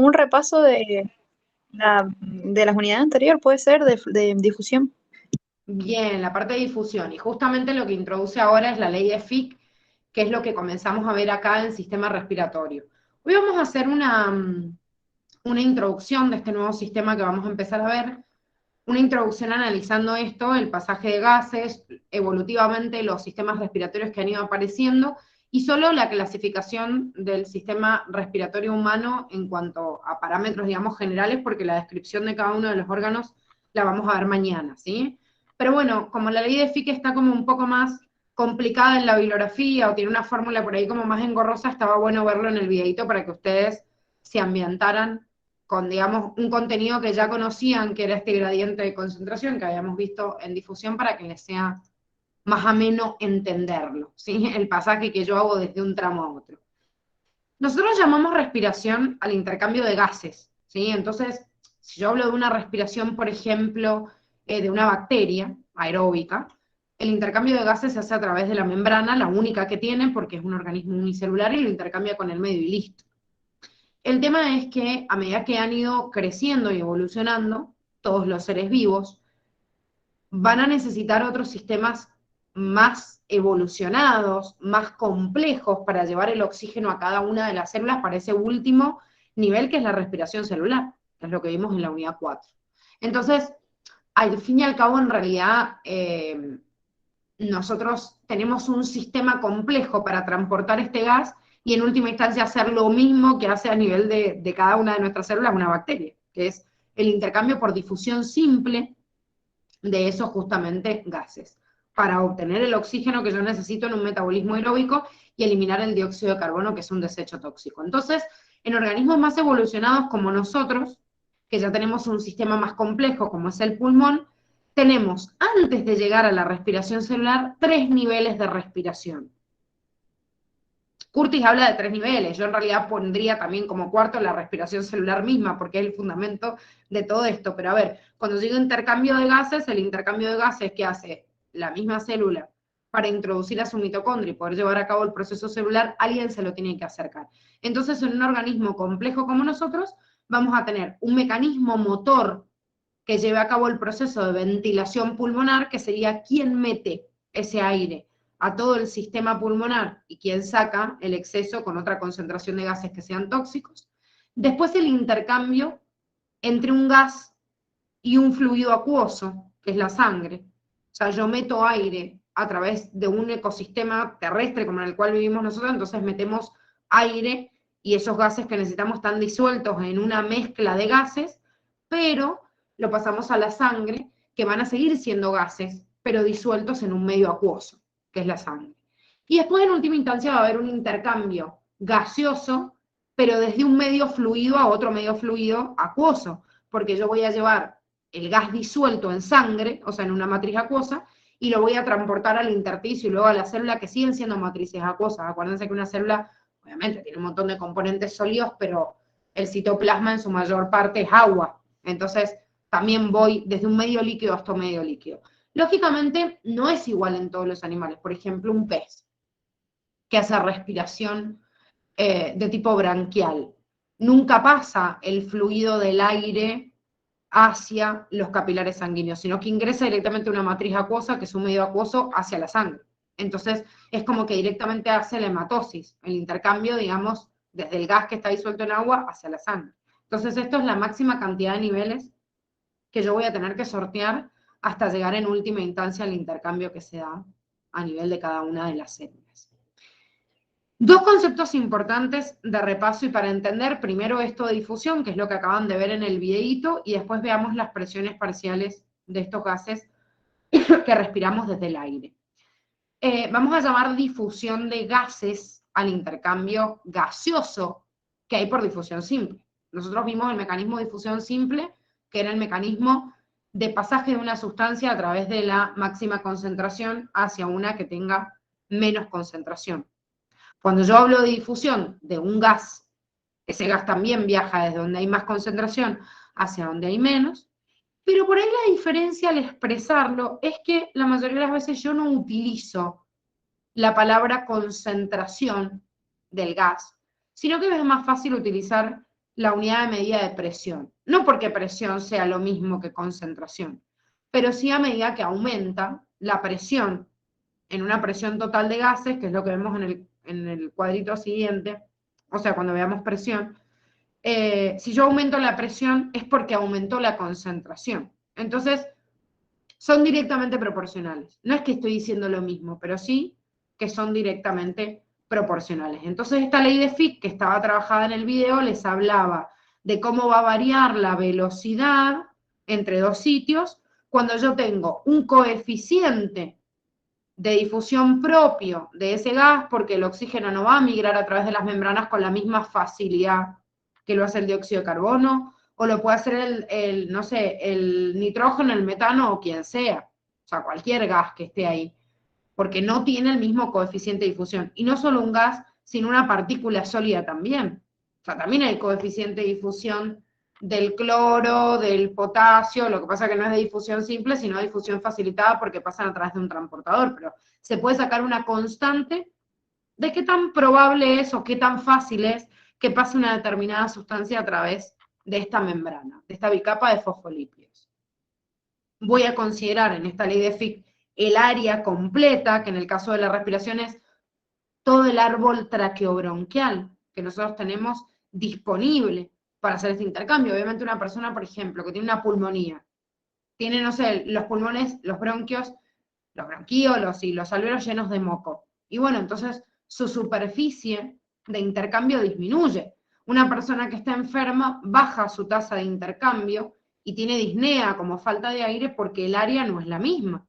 Un repaso de las unidades anteriores, puede ser, de difusión. Bien, la parte de difusión. Y justamente lo que introduce ahora es la ley de Fick, que es lo que comenzamos a ver acá en el sistema respiratorio. Hoy vamos a hacer una introducción de este nuevo sistema que vamos a empezar a ver, una introducción analizando esto, el pasaje de gases, evolutivamente los sistemas respiratorios que han ido apareciendo, y solo la clasificación del sistema respiratorio humano en cuanto a parámetros, digamos, generales, porque la descripción de cada uno de los órganos la vamos a ver mañana, ¿sí? Pero bueno, como la ley de Fick está como un poco más complicada en la bibliografía o tiene una fórmula por ahí como más engorrosa, estaba bueno verlo en el videito para que ustedes se ambientaran con, digamos, un contenido que ya conocían, que era este gradiente de concentración que habíamos visto en difusión, para que les sea más ameno entenderlo, ¿sí? El pasaje que yo hago desde un tramo a otro. Nosotros llamamos respiración al intercambio de gases, ¿sí? Entonces, si yo hablo de una respiración, por ejemplo, de una bacteria aeróbica, el intercambio de gases se hace a través de la membrana, la única que tiene, porque es un organismo unicelular, y lo intercambia con el medio y listo. El tema es que a medida que han ido creciendo y evolucionando, todos los seres vivos van a necesitar otros sistemas más evolucionados, más complejos para llevar el oxígeno a cada una de las células para ese último nivel que es la respiración celular, que es lo que vimos en la unidad 4. Entonces, al fin y al cabo, en realidad, nosotros tenemos un sistema complejo para transportar este gas y en última instancia hacer lo mismo que hace a nivel de cada una de nuestras células una bacteria, que es el intercambio por difusión simple de esos justamente gases, para obtener el oxígeno que yo necesito en un metabolismo aeróbico y eliminar el dióxido de carbono, que es un desecho tóxico. Entonces, en organismos más evolucionados como nosotros, que ya tenemos un sistema más complejo como es el pulmón, tenemos, antes de llegar a la respiración celular, 3 niveles de respiración. Curtis habla de 3 niveles, yo en realidad pondría también como cuarto la respiración celular misma, porque es el fundamento de todo esto. Pero a ver, cuando llega intercambio de gases, el intercambio de gases que hace la misma célula para introducir a su mitocondria y poder llevar a cabo el proceso celular, alguien se lo tiene que acercar. Entonces, en un organismo complejo como nosotros, vamos a tener un mecanismo motor que lleve a cabo el proceso de ventilación pulmonar, que sería quien mete ese aire a todo el sistema pulmonar y quien saca el exceso con otra concentración de gases que sean tóxicos. Después el intercambio entre un gas y un fluido acuoso, que es la sangre. O sea, yo meto aire a través de un ecosistema terrestre como en el cual vivimos nosotros, entonces metemos aire y esos gases que necesitamos están disueltos en una mezcla de gases, pero lo pasamos a la sangre, que van a seguir siendo gases, pero disueltos en un medio acuoso, que es la sangre. Y después, en última instancia, va a haber un intercambio gaseoso, pero desde un medio fluido a otro medio fluido acuoso, porque yo voy a llevar el gas disuelto en sangre, o sea, en una matriz acuosa, y lo voy a transportar al intersticio y luego a la célula, que siguen siendo matrices acuosas. Acuérdense que una célula, obviamente, tiene un montón de componentes sólidos, pero el citoplasma en su mayor parte es agua. Entonces, también voy desde un medio líquido hasta un medio líquido. Lógicamente, no es igual en todos los animales. Por ejemplo, un pez que hace respiración de tipo branquial. Nunca pasa el fluido del aire hacia los capilares sanguíneos, sino que ingresa directamente a una matriz acuosa, que es un medio acuoso, hacia la sangre. Entonces, es como que directamente hace la hematosis, el intercambio, digamos, desde el gas que está disuelto en agua hacia la sangre. Entonces, esto es la máxima cantidad de niveles que yo voy a tener que sortear hasta llegar en última instancia al intercambio que se da a nivel de cada una de las células. Dos conceptos importantes de repaso y para entender, primero esto de difusión, que es lo que acaban de ver en el videíto, y después veamos las presiones parciales de estos gases que respiramos desde el aire. Vamos a llamar difusión de gases al intercambio gaseoso que hay por difusión simple. Nosotros vimos el mecanismo de difusión simple, que era el mecanismo de pasaje de una sustancia a través de la máxima concentración hacia una que tenga menos concentración. Cuando yo hablo de difusión de un gas, ese gas también viaja desde donde hay más concentración hacia donde hay menos, pero por ahí la diferencia al expresarlo es que la mayoría de las veces yo no utilizo la palabra concentración del gas, sino que es más fácil utilizar la unidad de medida de presión. No porque presión sea lo mismo que concentración, pero sí a medida que aumenta la presión en una presión total de gases, que es lo que vemos en el cuadrito siguiente, o sea, cuando veamos presión, si yo aumento la presión es porque aumentó la concentración. Entonces, son directamente proporcionales. No es que estoy diciendo lo mismo, pero sí que son directamente proporcionales. Entonces, esta ley de Fick, que estaba trabajada en el video, les hablaba de cómo va a variar la velocidad entre dos sitios cuando yo tengo un coeficiente de difusión propio de ese gas, porque el oxígeno no va a migrar a través de las membranas con la misma facilidad que lo hace el dióxido de carbono, o lo puede hacer no sé, el nitrógeno, el metano o quien sea, o sea, cualquier gas que esté ahí, porque no tiene el mismo coeficiente de difusión. Y no solo un gas, sino una partícula sólida también. O sea, también hay coeficiente de difusión del cloro, del potasio, lo que pasa que no es de difusión simple, sino de difusión facilitada porque pasan a través de un transportador, pero se puede sacar una constante de qué tan probable es o qué tan fácil es que pase una determinada sustancia a través de esta membrana, de esta bicapa de fosfolípidos. Voy a considerar en esta ley de Fick el área completa, que en el caso de la respiración es todo el árbol traqueobronquial que nosotros tenemos disponible para hacer este intercambio. Obviamente una persona, por ejemplo, que tiene una pulmonía, tiene, no sé, los pulmones, los bronquios, los bronquíolos y los alveolos llenos de moco. Y bueno, entonces su superficie de intercambio disminuye. Una persona que está enferma baja su tasa de intercambio y tiene disnea como falta de aire porque el área no es la misma.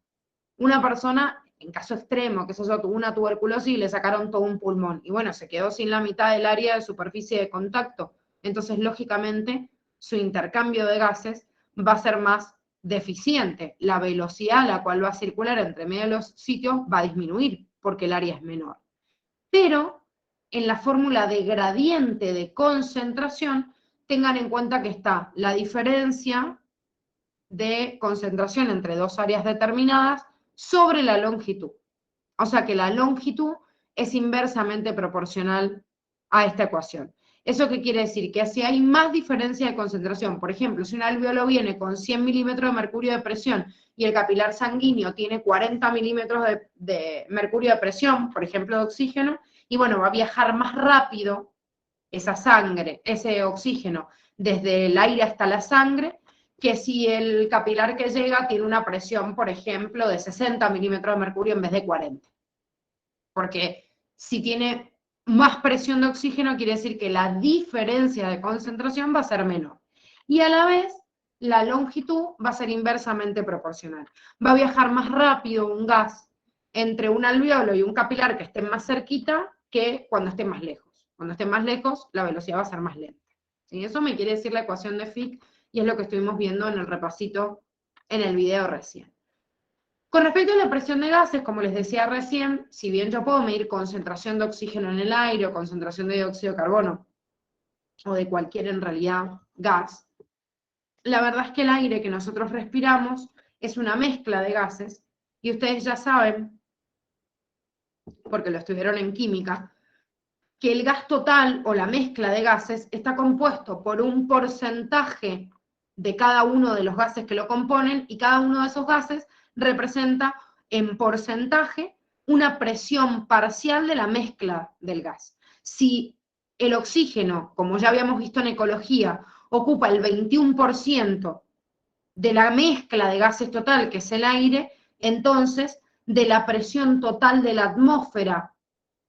Una persona, en caso extremo, que eso tuvo una tuberculosis y le sacaron todo un pulmón. Y bueno, se quedó sin la mitad del área de superficie de contacto. Entonces, lógicamente, su intercambio de gases va a ser más deficiente. La velocidad a la cual va a circular entre medio de los sitios va a disminuir porque el área es menor. Pero en la fórmula de gradiente de concentración, tengan en cuenta que está la diferencia de concentración entre dos áreas determinadas sobre la longitud. O sea que la longitud es inversamente proporcional a esta ecuación. ¿Eso qué quiere decir? Que si hay más diferencia de concentración, por ejemplo, si un alveolo viene con 100 milímetros de mercurio de presión y el capilar sanguíneo tiene 40 milímetros de mercurio de presión, por ejemplo, de oxígeno, y bueno, va a viajar más rápido esa sangre, ese oxígeno, desde el aire hasta la sangre, que si el capilar que llega tiene una presión, por ejemplo, de 60 milímetros de mercurio en vez de 40. Porque si tiene más presión de oxígeno, quiere decir que la diferencia de concentración va a ser menor. Y a la vez, la longitud va a ser inversamente proporcional. Va a viajar más rápido un gas entre un alveolo y un capilar que estén más cerquita que cuando estén más lejos. Cuando estén más lejos, la velocidad va a ser más lenta. ¿Sí? Eso me quiere decir la ecuación de Fick y es lo que estuvimos viendo en el repasito en el video recién. Con respecto a la presión de gases, como les decía recién, si bien yo puedo medir concentración de oxígeno en el aire o concentración de dióxido de carbono, o de cualquier en realidad gas, la verdad es que el aire que nosotros respiramos es una mezcla de gases, y ustedes ya saben, porque lo estudiaron en química, que el gas total o la mezcla de gases está compuesto por un porcentaje de cada uno de los gases que lo componen, y cada uno de esos gases representa en porcentaje una presión parcial de la mezcla del gas. Si el oxígeno, como ya habíamos visto en ecología, ocupa el 21% de la mezcla de gases total, que es el aire, entonces de la presión total de la atmósfera,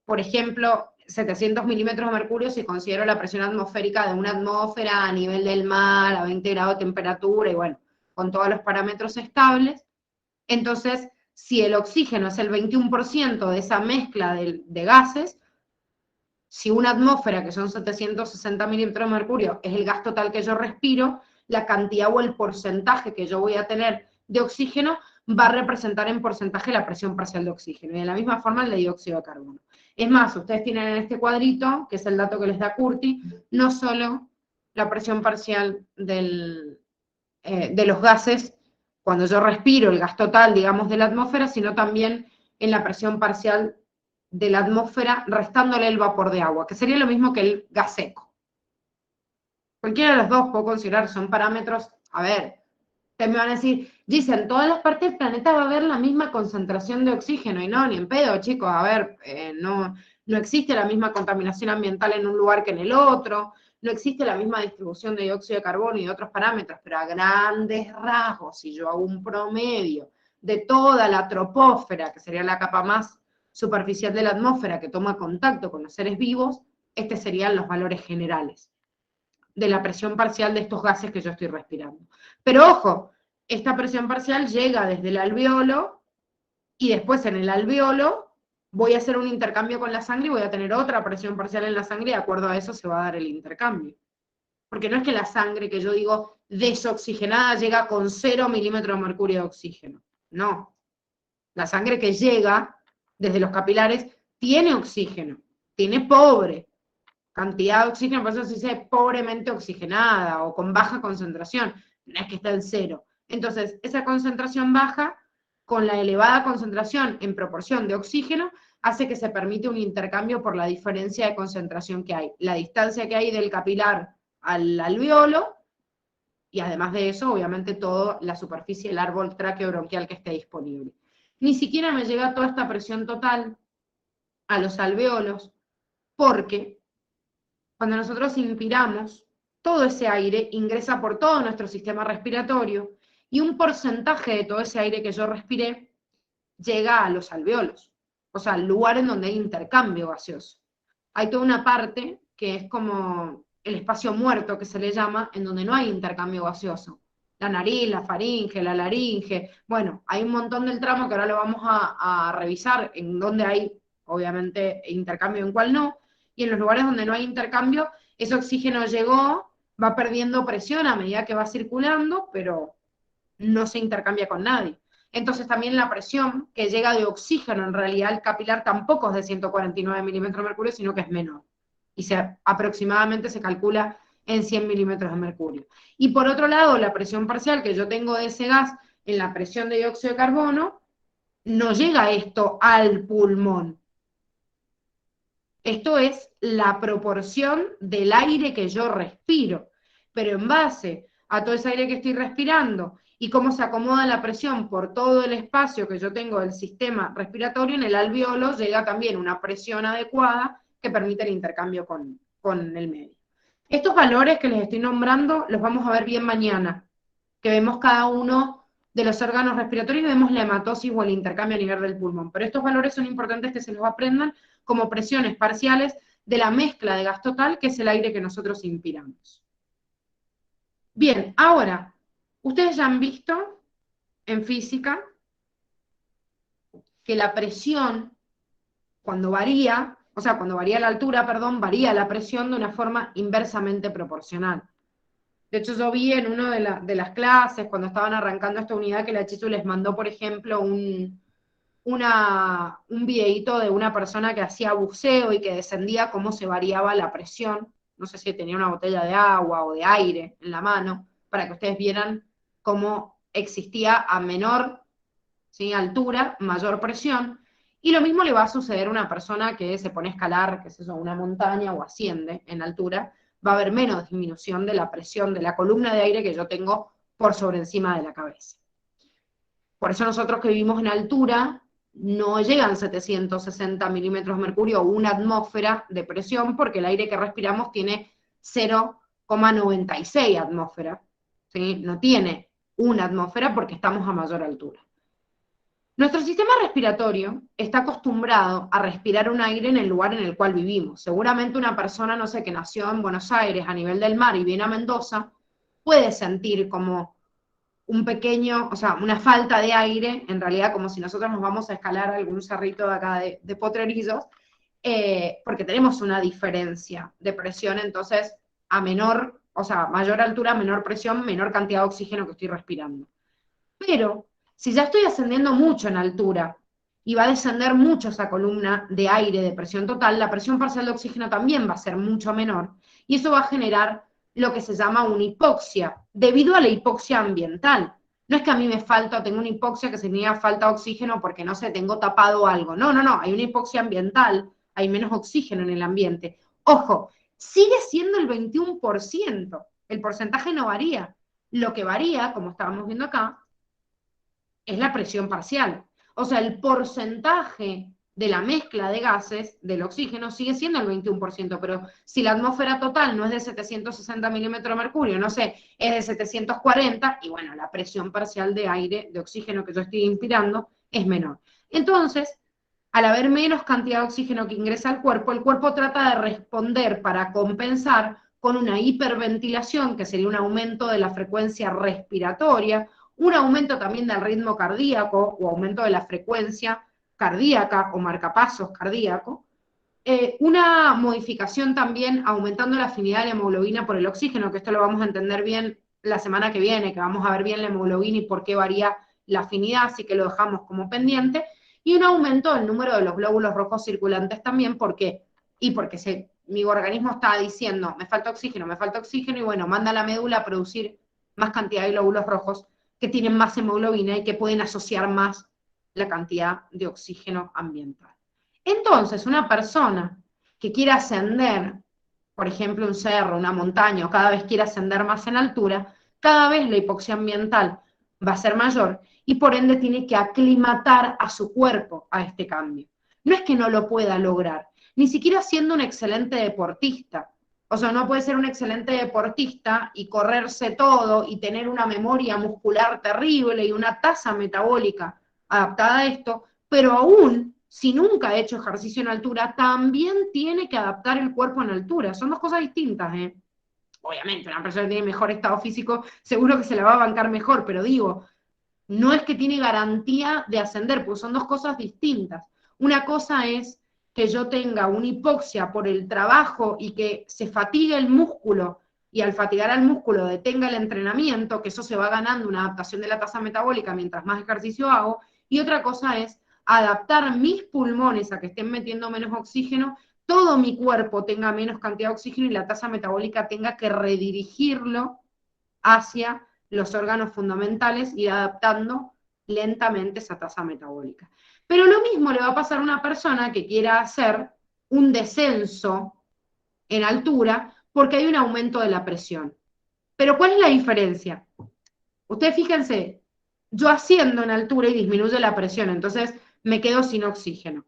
por ejemplo, 700 milímetros de mercurio, si considero la presión atmosférica de una atmósfera a nivel del mar, a 20 grados de temperatura, y bueno, con todos los parámetros estables. Entonces, si el oxígeno es el 21% de esa mezcla de gases, si una atmósfera, que son 760 milímetros de mercurio, es el gas total que yo respiro, la cantidad o el porcentaje que yo voy a tener de oxígeno va a representar en porcentaje la presión parcial de oxígeno, y de la misma forma el de dióxido de carbono. Es más, ustedes tienen en este cuadrito, que es el dato que les da Curti, no solo la presión parcial de los gases, cuando yo respiro el gas total, digamos, de la atmósfera, sino también en la presión parcial de la atmósfera restándole el vapor de agua, que sería lo mismo que el gas seco. Cualquiera de los dos puedo considerar, son parámetros, a ver, ustedes me van a decir, dicen, en todas las partes del planeta va a haber la misma concentración de oxígeno, y no, ni en pedo, chicos, a ver, no existe la misma contaminación ambiental en un lugar que en el otro, no existe la misma distribución de dióxido de carbono y de otros parámetros, pero a grandes rasgos, si yo hago un promedio de toda la troposfera, que sería la capa más superficial de la atmósfera que toma contacto con los seres vivos, estos serían los valores generales de la presión parcial de estos gases que yo estoy respirando. Pero ojo, esta presión parcial llega desde el alveolo y después en el alveolo voy a hacer un intercambio con la sangre y voy a tener otra presión parcial en la sangre y de acuerdo a eso se va a dar el intercambio. Porque no es que la sangre que yo digo desoxigenada llega con 0 milímetros de mercurio de oxígeno. No. La sangre que llega desde los capilares tiene oxígeno, tiene pobre cantidad de oxígeno, por eso se dice pobremente oxigenada o con baja concentración, no es que está en 0. Entonces, esa concentración baja, con la elevada concentración en proporción de oxígeno, hace que se permite un intercambio por la diferencia de concentración que hay, la distancia que hay del capilar al alveolo, y además de eso, obviamente, toda la superficie del árbol tráqueo-bronquial que esté disponible. Ni siquiera me llega toda esta presión total a los alveolos, porque cuando nosotros inspiramos, todo ese aire ingresa por todo nuestro sistema respiratorio y un porcentaje de todo ese aire que yo respiré llega a los alveolos, o sea, al lugar en donde hay intercambio gaseoso. Hay toda una parte que es como el espacio muerto que se le llama, en donde no hay intercambio gaseoso. La nariz, la faringe, la laringe, bueno, hay un montón del tramo que ahora lo vamos a revisar en donde hay, obviamente, intercambio en cuál no, y en los lugares donde no hay intercambio, ese oxígeno llegó, va perdiendo presión a medida que va circulando, pero no se intercambia con nadie. Entonces también la presión que llega de oxígeno en realidad al capilar tampoco es de 149 milímetros de mercurio, sino que es menor. Y aproximadamente se calcula en 100 milímetros de mercurio. Y por otro lado, la presión parcial que yo tengo de ese gas en la presión de dióxido de carbono, no llega esto al pulmón. Esto es la proporción del aire que yo respiro. Pero en base a todo ese aire que estoy respirando y cómo se acomoda la presión por todo el espacio que yo tengo del sistema respiratorio, en el alveolo llega también una presión adecuada que permite el intercambio con el medio. Estos valores que les estoy nombrando los vamos a ver bien mañana, que vemos cada uno de los órganos respiratorios y vemos la hematosis o el intercambio a nivel del pulmón. Pero estos valores son importantes que se los aprendan como presiones parciales de la mezcla de gas total, que es el aire que nosotros inspiramos. Bien, ahora, ustedes ya han visto en física que la presión, cuando varía, o sea, cuando varía la altura, perdón, varía la presión de una forma inversamente proporcional. De hecho, yo vi en una de las clases, cuando estaban arrancando esta unidad, que la Chisu les mandó, por ejemplo, un videíto de una persona que hacía buceo y que descendía cómo se variaba la presión. No sé si tenía una botella de agua o de aire en la mano, para que ustedes vieran cómo existía a menor, ¿sí?, altura, mayor presión. Y lo mismo le va a suceder a una persona que se pone a escalar, qué sé yo, una montaña o asciende en altura, va a haber menos disminución de la presión de la columna de aire que yo tengo por sobre encima de la cabeza. Por eso nosotros que vivimos en altura, no llegan 760 milímetros de mercurio o una atmósfera de presión, porque el aire que respiramos tiene 0,96 atmósfera, ¿sí? No tiene una atmósfera porque estamos a mayor altura. Nuestro sistema respiratorio está acostumbrado a respirar un aire en el lugar en el cual vivimos. Seguramente una persona, no sé, que nació en Buenos Aires a nivel del mar y viene a Mendoza, puede sentir como un pequeño, o sea, una falta de aire, en realidad como si nosotros nos vamos a escalar algún cerrito de acá de Potrerillos, porque tenemos una diferencia de presión, entonces a menor, o sea, mayor altura, menor presión, menor cantidad de oxígeno que estoy respirando. Pero si ya estoy ascendiendo mucho en altura y va a descender mucho esa columna de aire de presión total, la presión parcial de oxígeno también va a ser mucho menor, y eso va a generar lo que se llama una hipoxia, debido a la hipoxia ambiental. No es que a mí me falta o tengo una hipoxia que significa falta de oxígeno porque, no sé, tengo tapado algo. No, no, no, hay una hipoxia ambiental, hay menos oxígeno en el ambiente. Ojo, sigue siendo el 21%. El porcentaje no varía. Lo que varía, como estábamos viendo acá, es la presión parcial. O sea, el porcentaje de la mezcla de gases del oxígeno sigue siendo el 21%, pero si la atmósfera total no es de 760 milímetros de mercurio, no sé, es de 740, y bueno, la presión parcial de aire, de oxígeno que yo estoy inspirando, es menor. Entonces, al haber menos cantidad de oxígeno que ingresa al cuerpo, el cuerpo trata de responder para compensar con una hiperventilación, que sería un aumento de la frecuencia respiratoria, un aumento también del ritmo cardíaco o aumento de la frecuencia cardíaca o marcapasos cardíaco, una modificación también aumentando la afinidad de la hemoglobina por el oxígeno, que esto lo vamos a entender bien la semana que viene, que vamos a ver bien la hemoglobina y por qué varía la afinidad, así que lo dejamos como pendiente, y un aumento del número de los glóbulos rojos circulantes también, ¿por qué? Y porque mi organismo está diciendo, me falta oxígeno, y bueno, manda a la médula a producir más cantidad de glóbulos rojos que tienen más hemoglobina y que pueden asociar más la cantidad de oxígeno ambiental. Entonces, una persona que quiera ascender, por ejemplo, un cerro, una montaña, o cada vez quiera ascender más en altura, cada vez la hipoxia ambiental va a ser mayor y por ende tiene que aclimatar a su cuerpo a este cambio. No es que no lo pueda lograr, ni siquiera siendo un excelente deportista. O sea, no puede ser un excelente deportista y correrse todo y tener una memoria muscular terrible y una tasa metabólica adaptada a esto, pero aún si nunca ha hecho ejercicio en altura, también tiene que adaptar el cuerpo en altura. Son dos cosas distintas, ¿eh? Obviamente, una persona que tiene mejor estado físico seguro que se la va a bancar mejor, pero digo, no es que tiene garantía de ascender, pues son dos cosas distintas. Una cosa es que yo tenga una hipoxia por el trabajo y que se fatigue el músculo y al fatigar al músculo detenga el entrenamiento, que eso se va ganando una adaptación de la tasa metabólica mientras más ejercicio hago, y otra cosa es adaptar mis pulmones a que estén metiendo menos oxígeno, todo mi cuerpo tenga menos cantidad de oxígeno y la tasa metabólica tenga que redirigirlo hacia los órganos fundamentales y adaptando lentamente esa tasa metabólica. Pero lo mismo le va a pasar a una persona que quiera hacer un descenso en altura porque hay un aumento de la presión. Pero ¿cuál es la diferencia? Ustedes fíjense, yo asciendo en altura y disminuye la presión, entonces me quedo sin oxígeno.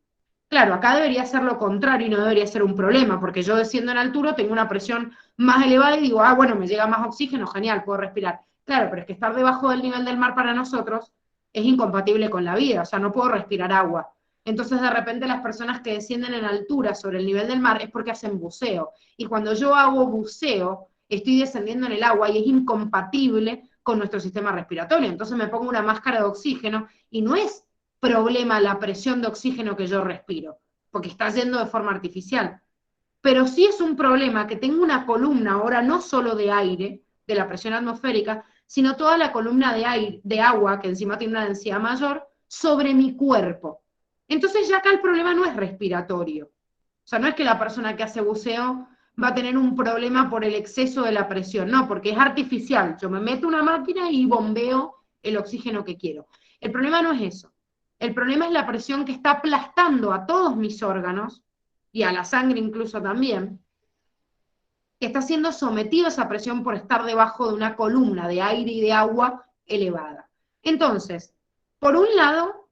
Claro, acá debería ser lo contrario y no debería ser un problema, porque yo desciendo en altura, tengo una presión más elevada y digo, ah, bueno, me llega más oxígeno, genial, puedo respirar. Claro, pero es que estar debajo del nivel del mar para nosotros es incompatible con la vida, o sea, no puedo respirar agua. Entonces, de repente, las personas que descienden en altura sobre el nivel del mar es porque hacen buceo. Y cuando yo hago buceo, estoy descendiendo en el agua y es incompatible con nuestro sistema respiratorio. Entonces me pongo una máscara de oxígeno y no es problema la presión de oxígeno que yo respiro, porque está yendo de forma artificial. Pero sí es un problema que tengo una columna ahora no solo de aire, de la presión atmosférica, sino toda la columna de aire, de agua, que encima tiene una densidad mayor, sobre mi cuerpo. Entonces ya acá el problema no es respiratorio. O sea, no es que la persona que hace buceo va a tener un problema por el exceso de la presión, no, porque es artificial. Yo me meto una máquina y bombeo el oxígeno que quiero. El problema no es eso. El problema es la presión que está aplastando a todos mis órganos, y a la sangre incluso también, que está siendo sometido a esa presión por estar debajo de una columna de aire y de agua elevada. Entonces, por un lado,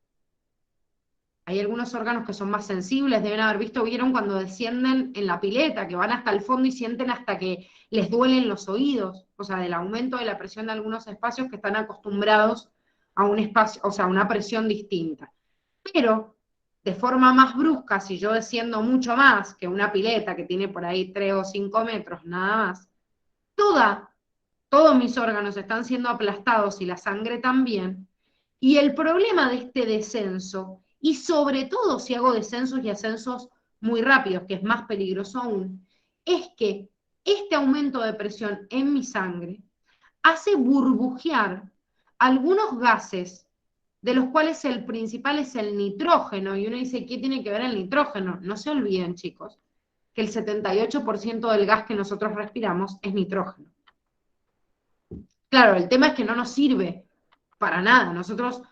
hay algunos órganos que son más sensibles, deben haber visto, vieron cuando descienden en la pileta, que van hasta el fondo y sienten hasta que les duelen los oídos, o sea, del aumento de la presión de algunos espacios que están acostumbrados a un espacio, o sea, a una presión distinta. Pero de forma más brusca, si yo desciendo mucho más que una pileta que tiene por ahí 3 o 5 metros, nada más, todos mis órganos están siendo aplastados y la sangre también, y el problema de este descenso, y sobre todo si hago descensos y ascensos muy rápidos, que es más peligroso aún, es que este aumento de presión en mi sangre hace burbujear algunos gases, de los cuales el principal es el nitrógeno, y uno dice, ¿qué tiene que ver el nitrógeno? No se olviden, chicos, que el 78% del gas que nosotros respiramos es nitrógeno. Claro, el tema es que no nos sirve para nada. Nosotros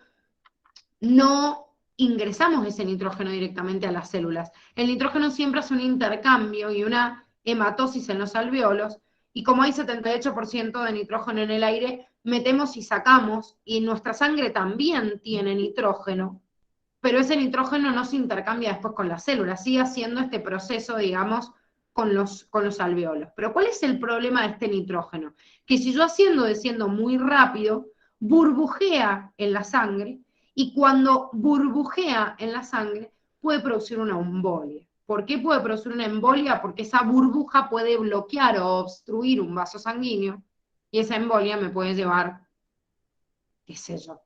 no ingresamos ese nitrógeno directamente a las células. El nitrógeno siempre hace un intercambio y una hematosis en los alveolos, y como hay 78% de nitrógeno en el aire, metemos y sacamos, y nuestra sangre también tiene nitrógeno, pero ese nitrógeno no se intercambia después con las células, sigue haciendo este proceso, digamos, con los alveolos. Pero ¿cuál es el problema de este nitrógeno? Que si yo desciendo muy rápido, burbujea en la sangre, y cuando burbujea en la sangre, puede producir una embolia. ¿Por qué puede producir una embolia? Porque esa burbuja puede bloquear o obstruir un vaso sanguíneo, y esa embolia me puede llevar, qué sé yo,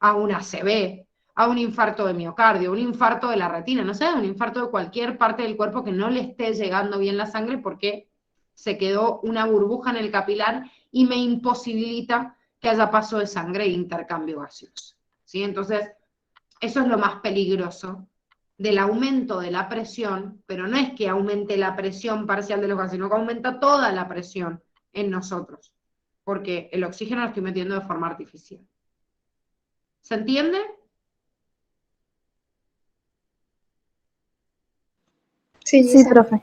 a un ACV, a un infarto de miocardio, un infarto de la retina, no sé, un infarto de cualquier parte del cuerpo que no le esté llegando bien la sangre porque se quedó una burbuja en el capilar y me imposibilita que haya paso de sangre e intercambio gaseoso. ¿Sí? Entonces, eso es lo más peligroso del aumento de la presión, pero no es que aumente la presión parcial de los gases, sino que aumenta toda la presión en nosotros, porque el oxígeno lo estoy metiendo de forma artificial. ¿Se entiende? Sí, Sí, Gisa. profe.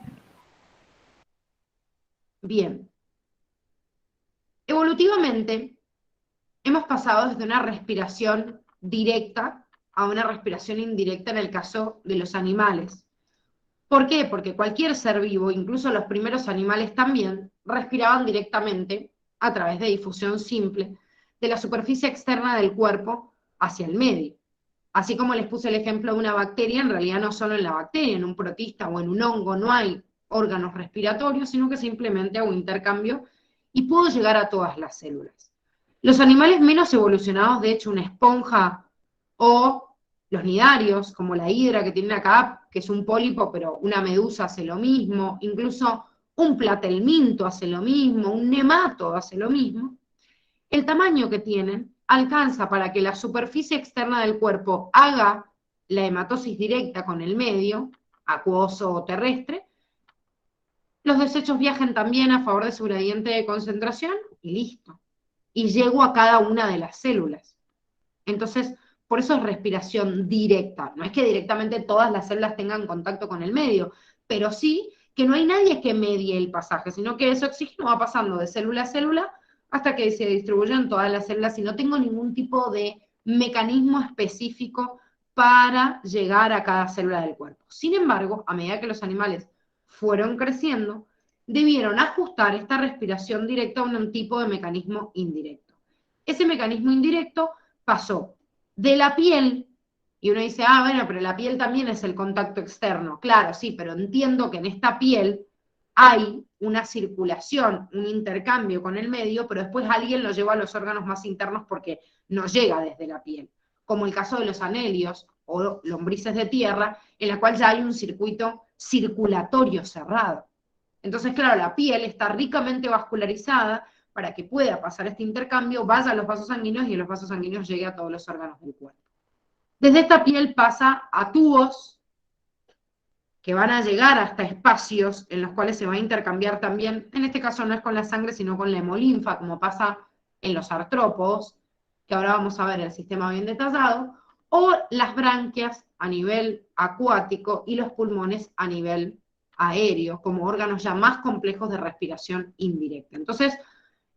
Bien. Evolutivamente, hemos pasado desde una respiración directa a una respiración indirecta en el caso de los animales. ¿Por qué? Porque cualquier ser vivo, incluso los primeros animales también, respiraban directamente a través de difusión simple de la superficie externa del cuerpo hacia el medio. Así como les puse el ejemplo de una bacteria, en realidad no solo en la bacteria, en un protista o en un hongo no hay órganos respiratorios, sino que simplemente hago intercambio y puedo llegar a todas las células. Los animales menos evolucionados, de hecho, una esponja o los nidarios, como la hidra que tienen acá, que es un pólipo, pero una medusa hace lo mismo, incluso un platelminto hace lo mismo, un nemato hace lo mismo, el tamaño que tienen alcanza para que la superficie externa del cuerpo haga la hematosis directa con el medio, acuoso o terrestre, los desechos viajen también a favor de su gradiente de concentración y listo. Y llego a cada una de las células. Entonces, por eso es respiración directa. No es que directamente todas las células tengan contacto con el medio, pero sí que no hay nadie que medie el pasaje, sino que ese oxígeno va pasando de célula a célula hasta que se distribuye en todas las células y no tengo ningún tipo de mecanismo específico para llegar a cada célula del cuerpo. Sin embargo, a medida que los animales fueron creciendo, debieron ajustar esta respiración directa a un tipo de mecanismo indirecto. Ese mecanismo indirecto pasó de la piel, y uno dice, ah, bueno, pero la piel también es el contacto externo. Claro, sí, pero entiendo que en esta piel hay una circulación, un intercambio con el medio, pero después alguien lo lleva a los órganos más internos porque no llega desde la piel, como el caso de los anelios o lombrices de tierra, en la cual ya hay un circuito circulatorio cerrado. Entonces, claro, la piel está ricamente vascularizada para que pueda pasar este intercambio, vaya a los vasos sanguíneos y en los vasos sanguíneos llegue a todos los órganos del cuerpo. Desde esta piel pasa a tubos que van a llegar hasta espacios en los cuales se va a intercambiar también, en este caso no es con la sangre, sino con la hemolinfa, como pasa en los artrópodos, que ahora vamos a ver el sistema bien detallado, o las branquias a nivel acuático y los pulmones a nivel aéreo, como órganos ya más complejos de respiración indirecta. Entonces,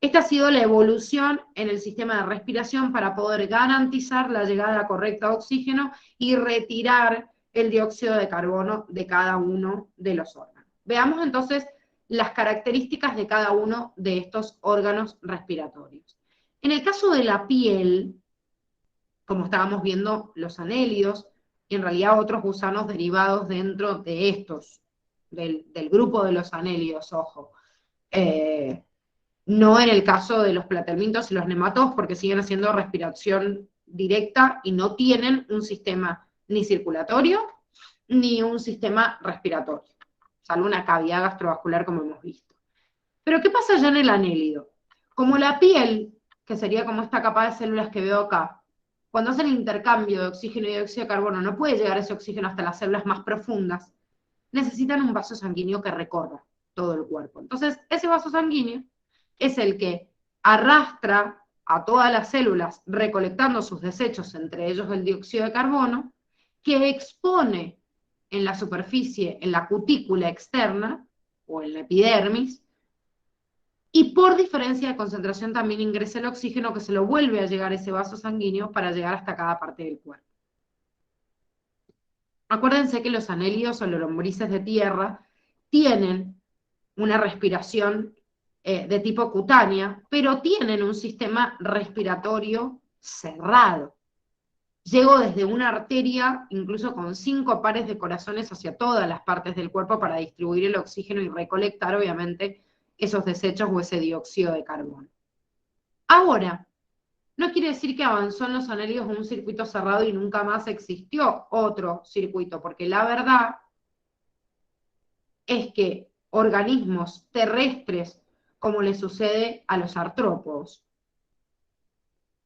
esta ha sido la evolución en el sistema de respiración para poder garantizar la llegada correcta de oxígeno y retirar el dióxido de carbono de cada uno de los órganos. Veamos entonces las características de cada uno de estos órganos respiratorios. En el caso de la piel, como estábamos viendo los anélidos, y en realidad otros gusanos derivados dentro de estos, del grupo de los anélidos, ojo. No en el caso de los platelmintos y los nematodos, porque siguen haciendo respiración directa y no tienen un sistema ni circulatorio ni un sistema respiratorio, salvo una cavidad gastrovascular como hemos visto. Pero ¿qué pasa ya en el anélido? Como la piel, que sería como esta capa de células que veo acá, cuando hacen intercambio de oxígeno y dióxido de carbono, no puede llegar ese oxígeno hasta las células más profundas, necesitan un vaso sanguíneo que recorra todo el cuerpo. Entonces, ese vaso sanguíneo es el que arrastra a todas las células recolectando sus desechos, entre ellos el dióxido de carbono, que expone en la superficie, en la cutícula externa, o en la epidermis, y por diferencia de concentración también ingresa el oxígeno que se lo vuelve a llegar a ese vaso sanguíneo para llegar hasta cada parte del cuerpo. Acuérdense que los anélidos o los lombrices de tierra tienen una respiración de tipo cutánea, pero tienen un sistema respiratorio cerrado. Llego desde una arteria, incluso con 5 pares de corazones hacia todas las partes del cuerpo para distribuir el oxígeno y recolectar, obviamente, esos desechos o ese dióxido de carbono. Ahora, no quiere decir que avanzó en los anélidos un circuito cerrado y nunca más existió otro circuito, porque la verdad es que organismos terrestres, como le sucede a los artrópodos,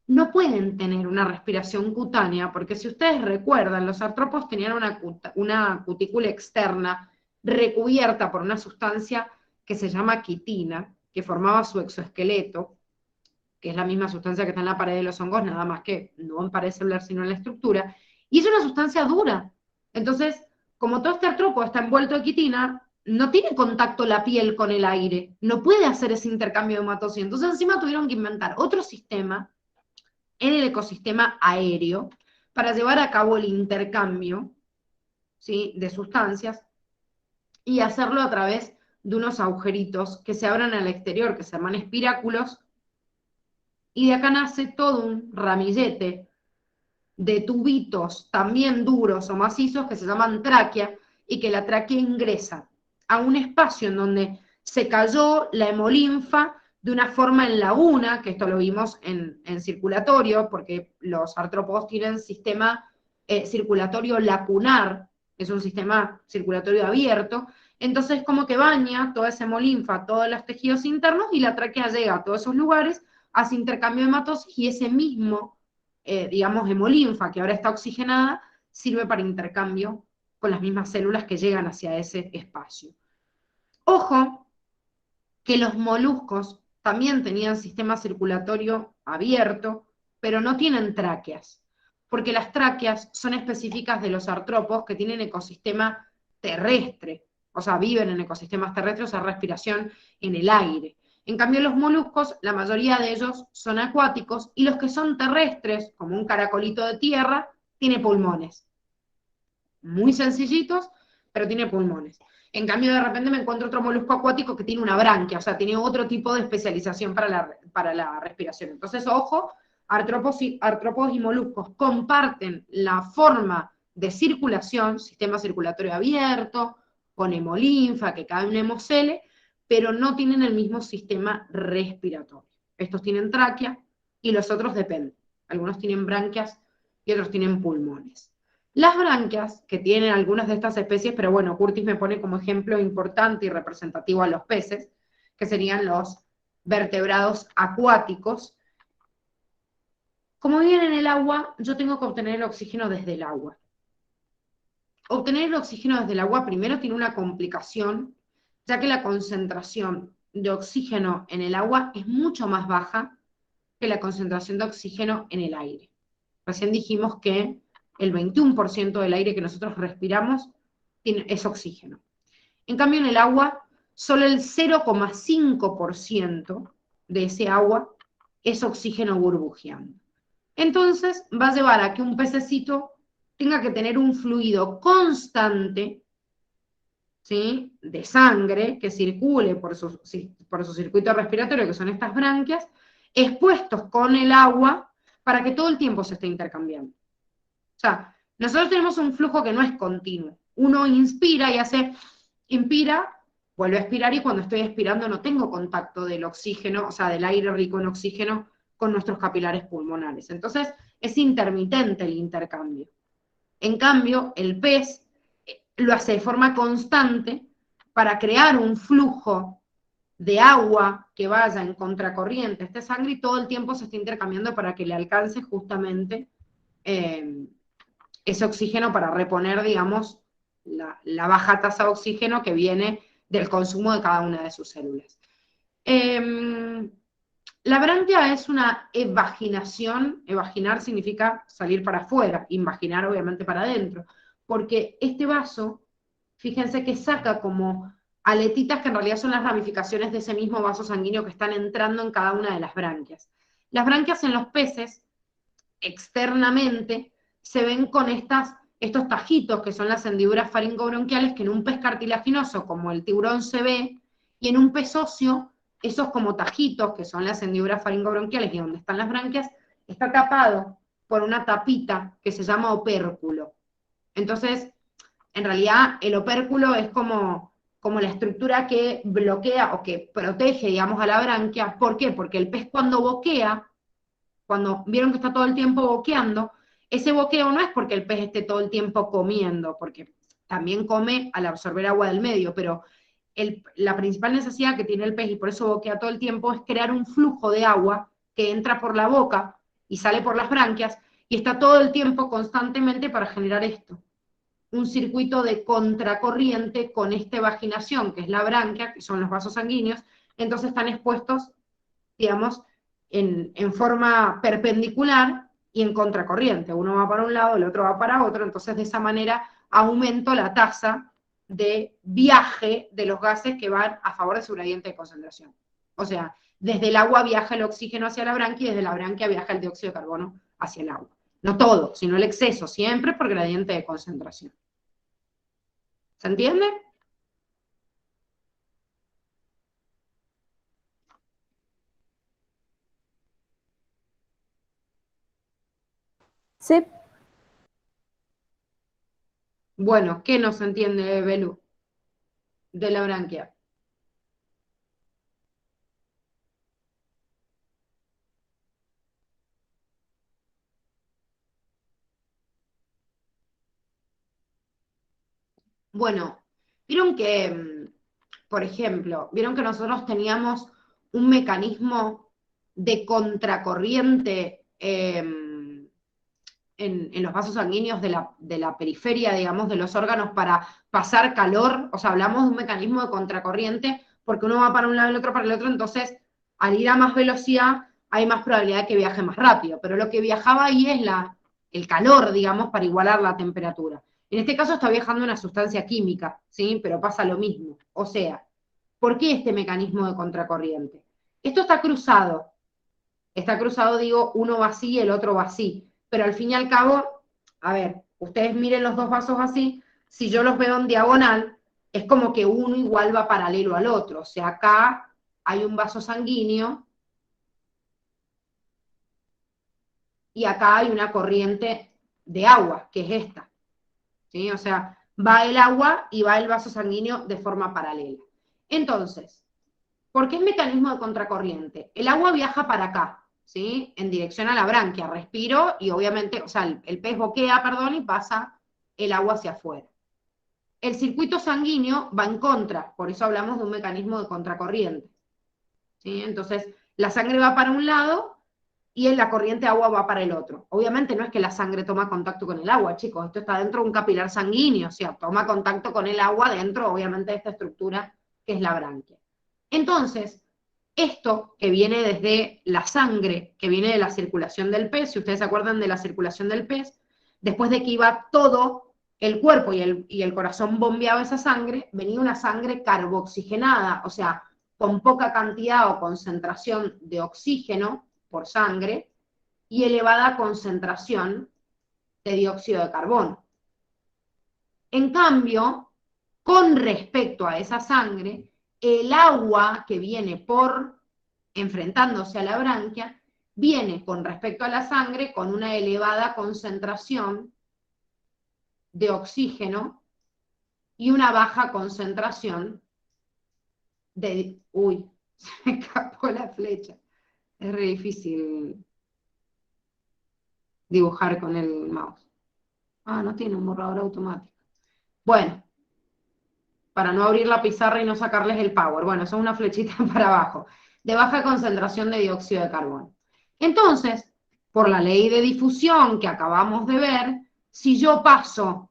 no pueden tener una respiración cutánea, porque si ustedes recuerdan, los artrópodos tenían una cutícula externa recubierta por una sustancia que se llama quitina, que formaba su exoesqueleto, que es la misma sustancia que está en la pared de los hongos, nada más que no en pared celular, sino en la estructura, y es una sustancia dura. Entonces, como todo este artrópodo está envuelto de quitina, no tiene contacto la piel con el aire, no puede hacer ese intercambio de hematocito. Entonces, encima tuvieron que inventar otro sistema en el ecosistema aéreo para llevar a cabo el intercambio, ¿sí?, de sustancias y hacerlo a través de unos agujeritos que se abran al exterior, que se llaman espiráculos, y de acá nace todo un ramillete de tubitos también duros o macizos que se llaman tráquea, y que la tráquea ingresa a un espacio en donde se cayó la hemolinfa de una forma en laguna, que esto lo vimos en circulatorio, porque los artrópodos tienen sistema circulatorio lacunar, es un sistema circulatorio abierto, entonces como que baña toda esa hemolinfa, todos los tejidos internos, y la tráquea llega a todos esos lugares, hace intercambio de hematosis, y ese mismo, digamos, hemolinfa, que ahora está oxigenada, sirve para intercambio con las mismas células que llegan hacia ese espacio. Ojo, que los moluscos también tenían sistema circulatorio abierto, pero no tienen tráqueas, porque las tráqueas son específicas de los artrópodos que tienen ecosistema terrestre, o sea, viven en ecosistemas terrestres, o sea, respiración en el aire. En cambio, los moluscos, la mayoría de ellos son acuáticos, y los que son terrestres, como un caracolito de tierra, tiene pulmones. Muy sencillitos, pero tiene pulmones. En cambio, de repente me encuentro otro molusco acuático que tiene una branquia, o sea, tiene otro tipo de especialización para la respiración. Entonces, ojo, artrópodos y moluscos comparten la forma de circulación, sistema circulatorio abierto, con hemolinfa, que cae un hemocele, pero no tienen el mismo sistema respiratorio. Estos tienen tráquea y los otros dependen. Algunos tienen branquias y otros tienen pulmones. Las branquias, que tienen algunas de estas especies, pero bueno, Curtis me pone como ejemplo importante y representativo a los peces, que serían los vertebrados acuáticos. Como viven en el agua, yo tengo que obtener el oxígeno desde el agua. Obtener el oxígeno desde el agua primero tiene una complicación, ya que la concentración de oxígeno en el agua es mucho más baja que la concentración de oxígeno en el aire. Recién dijimos que el 21% del aire que nosotros respiramos es oxígeno. En cambio, en el agua, solo el 0,5% de ese agua es oxígeno burbujeando. Entonces, va a llevar a que un pececito tenga que tener un fluido constante, ¿sí?, de sangre que circule por su circuito respiratorio, que son estas branquias, expuestos con el agua para que todo el tiempo se esté intercambiando. O sea, nosotros tenemos un flujo que no es continuo. Uno inspira y inspira, vuelve a expirar, y cuando estoy expirando no tengo contacto del oxígeno, o sea, del aire rico en oxígeno con nuestros capilares pulmonares. Entonces, es intermitente el intercambio. En cambio, el pez lo hace de forma constante para crear un flujo de agua que vaya en contracorriente a esta sangre, y todo el tiempo se está intercambiando para que le alcance justamente ese oxígeno para reponer, digamos, la baja tasa de oxígeno que viene del consumo de cada una de sus células. La branquia es una evaginación. Evaginar significa salir para afuera, invaginar obviamente para adentro, porque este vaso, fíjense que saca como aletitas que en realidad son las ramificaciones de ese mismo vaso sanguíneo que están entrando en cada una de las branquias. Las branquias en los peces, externamente, se ven con estos tajitos que son las hendiduras faringobronquiales, que en un pez cartilaginoso como el tiburón se ve, y en un pez óseo, esos como tajitos que son las hendiduras faringobronquiales y donde están las branquias, está tapado por una tapita que se llama opérculo. Entonces, en realidad, el opérculo es como la estructura que bloquea o que protege, digamos, a la branquia. ¿Por qué? Porque el pez cuando boquea, cuando vieron que está todo el tiempo boqueando, ese boqueo no es porque el pez esté todo el tiempo comiendo, porque también come al absorber agua del medio, pero la principal necesidad que tiene el pez, y por eso boquea todo el tiempo, es crear un flujo de agua que entra por la boca y sale por las branquias, y está todo el tiempo constantemente para generar esto. Un circuito de contracorriente con esta vaginación, que es la branquia, que son los vasos sanguíneos, entonces están expuestos, digamos, en forma perpendicular y en contracorriente. Uno va para un lado, el otro va para otro, entonces de esa manera aumento la tasa de viaje de los gases que van a favor de su gradiente de concentración. O sea, desde el agua viaja el oxígeno hacia la branquia y desde la branquia viaja el dióxido de carbono hacia el agua. No todo, sino el exceso, siempre por gradiente de concentración. ¿Se entiende? Sí, Bueno, ¿qué no se entiende, Belú, de la branquia? Bueno, vieron que, por ejemplo, vieron que nosotros teníamos un mecanismo de contracorriente en los vasos sanguíneos de la periferia, digamos, de los órganos para pasar calor. O sea, hablamos de un mecanismo de contracorriente porque uno va para un lado y el otro para el otro, entonces al ir a más velocidad hay más probabilidad de que viaje más rápido. Pero lo que viajaba ahí es el calor, digamos, para igualar la temperatura. En este caso está viajando una sustancia química, ¿sí? Pero pasa lo mismo. O sea, ¿por qué este mecanismo de contracorriente? Esto está cruzado. Está cruzado, digo, uno va así y el otro va así. Pero al fin y al cabo, a ver, ustedes miren los dos vasos así, si yo los veo en diagonal, es como que uno igual va paralelo al otro. O sea, acá hay un vaso sanguíneo y acá hay una corriente de agua, que es esta. ¿Sí? O sea, va el agua y va el vaso sanguíneo de forma paralela. Entonces, ¿por qué es mecanismo de contracorriente? El agua viaja para acá, ¿sí? En dirección a la branquia, respiro y obviamente, o sea, el pez boquea, perdón, y pasa el agua hacia afuera. El circuito sanguíneo va en contra, por eso hablamos de un mecanismo de contracorriente, ¿sí? Entonces, la sangre va para un lado y en la corriente agua va para el otro. Obviamente no es que la sangre toma contacto con el agua, chicos, esto está dentro de un capilar sanguíneo, o sea, toma contacto con el agua dentro, obviamente, de esta estructura que es la branquia. Entonces, esto que viene desde la sangre, que viene de la circulación del pez, si ustedes se acuerdan de la circulación del pez, después de que iba todo el cuerpo y el corazón bombeaba esa sangre, venía una sangre carboxigenada, o sea, con poca cantidad o concentración de oxígeno por sangre y elevada concentración de dióxido de carbono. En cambio, con respecto a esa sangre, el agua que viene por enfrentándose a la branquia, viene con respecto a la sangre con una elevada concentración de oxígeno y una baja concentración de... Uy, se me escapó la flecha. Es re difícil dibujar con el mouse. Ah, no tiene un borrador automático. Bueno, para no abrir la pizarra y no sacarles el power. Bueno, eso es una flechita para abajo. De baja concentración de dióxido de carbono. Entonces, por la ley de difusión que acabamos de ver, si yo paso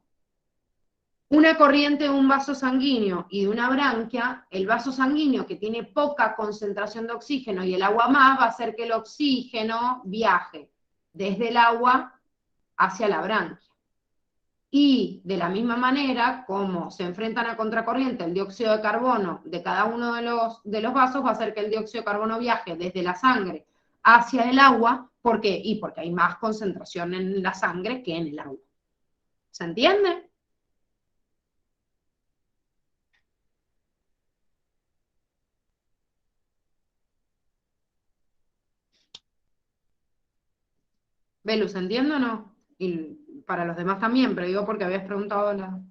una corriente de un vaso sanguíneo y de una branquia, el vaso sanguíneo que tiene poca concentración de oxígeno y el agua más va a hacer que el oxígeno viaje desde el agua hacia la branquia. Y de la misma manera, como se enfrentan a contracorriente el dióxido de carbono de cada uno de los vasos, va a hacer que el dióxido de carbono viaje desde la sangre hacia el agua. ¿Por qué? Y porque hay más concentración en la sangre que en el agua. ¿Se entiende? Belu, ¿se entiende o no? Y para los demás también, pero digo porque habías preguntado la...